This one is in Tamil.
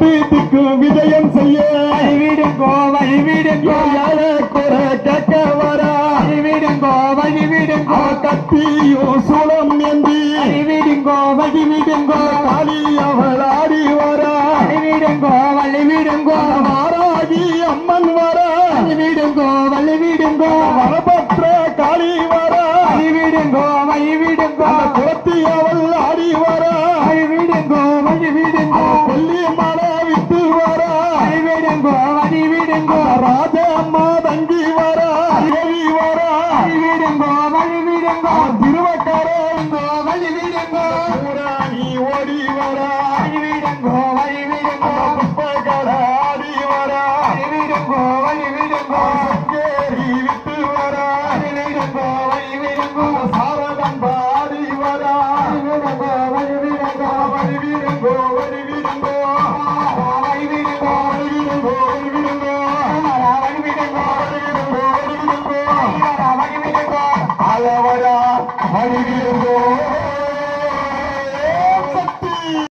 எட்டு விஜயம் செய்ய வழிவிடுங்கோ வழிவிடுங்கோ குற கேட்க வர வழிவிடுங்கோ கத்தியோ சூளம் ஏந்தி வழிவிடுங்கோ வழிவிடுங்கோ காளி அவள் ஆடி வர வழிவிடுங்கோ மாராகி அம்மன் வர வழிவிடுங்கோ வரபற்ற காளி வர வழிவிடுங்கோ குளத்தி அவள் ஆடி வர வழிவிடுங்கோ கொல்லி மலை விட்டு வர வழிவிடுங்கோ ராஜ அம்மா தங்கி வர தேவி வர வழிவிடுங்கோ திருவக்கரோ வழிவிடுங்கோ நீ ஓடி வர வழிவிடுங்கோ புஷ்பகர ஆடி வர வழிவிடுங்கோ கேரி விட்டு வர சாரதம் பாடி வர வழிவிடுங்கோ அளவரா வழிவிடுங்கோ